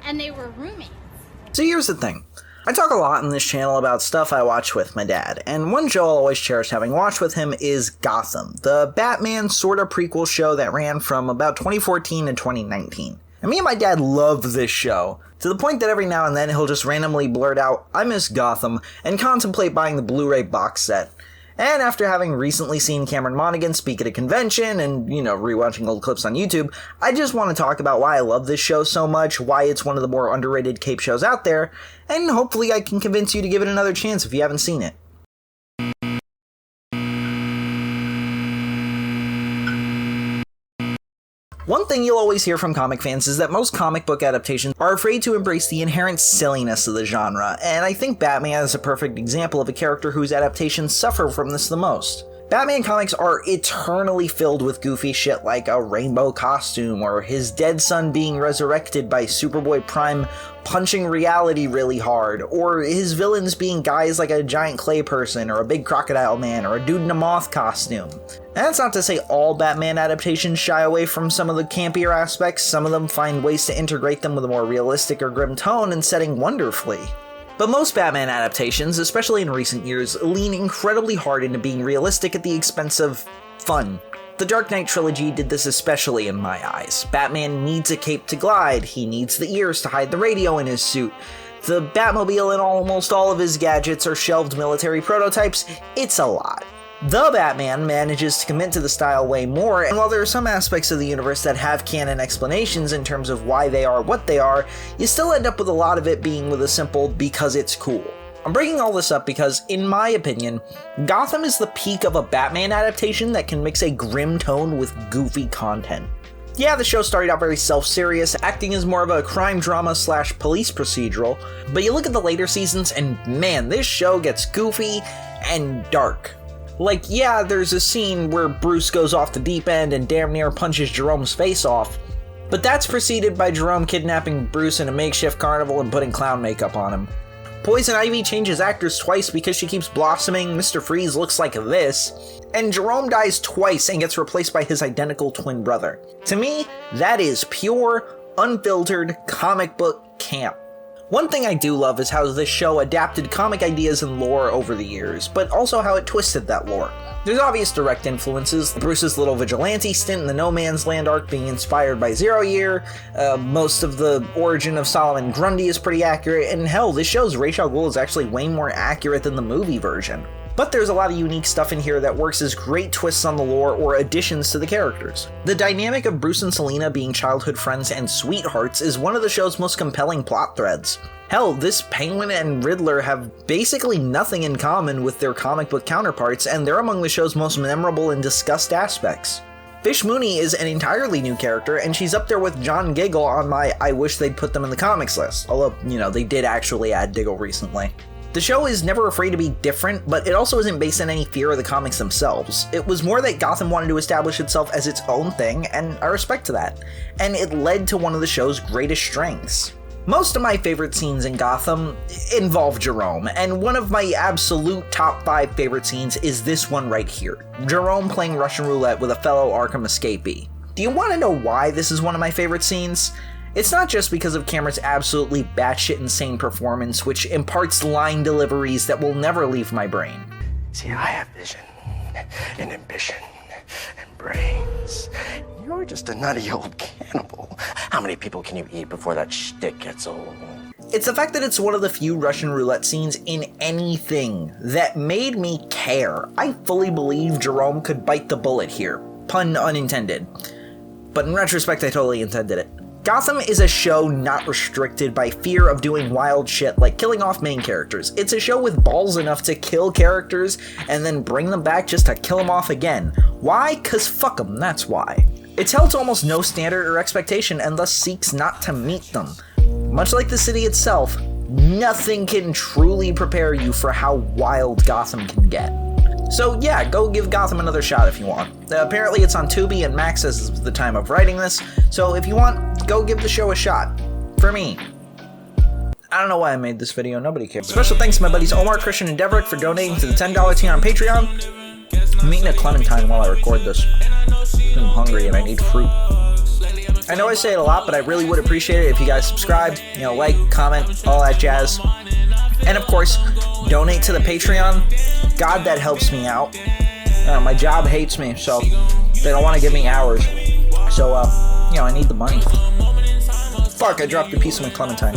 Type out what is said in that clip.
and they were roommates. So here's the thing. I talk a lot on this channel about stuff I watch with my dad, and one show I'll always cherish having watched with him is Gotham, the Batman sorta prequel show that ran from about 2014 to 2019. And me and my dad love this show, to the point that every now and then he'll just randomly blurt out, "I miss Gotham," and contemplate buying the Blu-ray box set. And after having recently seen Cameron Monaghan speak at a convention and, rewatching old clips on YouTube, I just want to talk about why I love this show so much, why it's one of the more underrated cape shows out there, and hopefully I can convince you to give it another chance if you haven't seen it. One thing you'll always hear from comic fans is that most comic book adaptations are afraid to embrace the inherent silliness of the genre, and I think Batman is a perfect example of a character whose adaptations suffer from this the most. Batman comics are eternally filled with goofy shit like a rainbow costume, or his dead son being resurrected by Superboy Prime punching reality really hard, or his villains being guys like a giant clay person, or a big crocodile man, or a dude in a moth costume. And that's not to say all Batman adaptations shy away from some of the campier aspects. Some of them find ways to integrate them with a more realistic or grim tone and setting wonderfully. But most Batman adaptations, especially in recent years, lean incredibly hard into being realistic at the expense of fun. The Dark Knight trilogy did this especially in my eyes. Batman needs a cape to glide, he needs the ears to hide the radio in his suit. The Batmobile and almost all of his gadgets are shelved military prototypes. It's a lot. The Batman manages to commit to the style way more, and while there are some aspects of the universe that have canon explanations in terms of why they are what they are, you still end up with a lot of it being with a simple "because it's cool." I'm bringing all this up because, in my opinion, Gotham is the peak of a Batman adaptation that can mix a grim tone with goofy content. Yeah, the show started out very self-serious, acting as more of a crime drama / police procedural, but you look at the later seasons and man, this show gets goofy and dark. Like, yeah, there's a scene where Bruce goes off the deep end and damn near punches Jerome's face off, but that's preceded by Jerome kidnapping Bruce in a makeshift carnival and putting clown makeup on him. Poison Ivy changes actors twice because she keeps blossoming, Mr. Freeze looks like this, and Jerome dies twice and gets replaced by his identical twin brother. To me, that is pure, unfiltered comic book camp. One thing I do love is how this show adapted comic ideas and lore over the years, but also how it twisted that lore. There's obvious direct influences, Bruce's little vigilante stint in the No Man's Land arc being inspired by Zero Year, most of the origin of Solomon Grundy is pretty accurate, and hell, this show's Ra's al Ghul is actually way more accurate than the movie version. But there's a lot of unique stuff in here that works as great twists on the lore or additions to the characters. The dynamic of Bruce and Selina being childhood friends and sweethearts is one of the show's most compelling plot threads. Hell, this Penguin and Riddler have basically nothing in common with their comic book counterparts, and they're among the show's most memorable and discussed aspects. Fish Mooney is an entirely new character, and she's up there with John Giggle on my I wish they'd put them in the comics list, although, they did actually add Diggle recently. The show is never afraid to be different, but it also isn't based on any fear of the comics themselves. It was more that Gotham wanted to establish itself as its own thing, and I respect to that. And it led to one of the show's greatest strengths. Most of my favorite scenes in Gotham involve Jerome, and one of my absolute top 5 favorite scenes is this one right here. Jerome playing Russian roulette with a fellow Arkham escapee. Do you want to know why this is one of my favorite scenes? It's not just because of Cameron's absolutely batshit insane performance, which imparts line deliveries that will never leave my brain. See, I have vision, and ambition, and brains. You're just a nutty old cannibal. How many people can you eat before that shtick gets old? It's the fact that it's one of the few Russian roulette scenes in anything that made me care. I fully believe Jerome could bite the bullet here. Pun unintended. But in retrospect, I totally intended it. Gotham is a show not restricted by fear of doing wild shit like killing off main characters. It's a show with balls enough to kill characters and then bring them back just to kill them off again. Why? 'Cause fuck them, that's why. It's held to almost no standard or expectation and thus seeks not to meet them. Much like the city itself, nothing can truly prepare you for how wild Gotham can get. So yeah, go give Gotham another shot if you want. Apparently it's on Tubi and Max as of the time of writing this, so if you want, go give the show a shot. For me. I don't know why I made this video, nobody cares. Special thanks to my buddies Omar, Christian, and Deverick for donating to the $10 tier on Patreon. I'm eating a clementine while I record this. I'm hungry and I need fruit. I know I say it a lot, but I really would appreciate it if you guys subscribed, like, comment, all that jazz. And of course, donate to the Patreon. God, that helps me out. My job hates me, so they don't want to give me hours. So, I need the money. Fuck, I dropped a piece of my clementine.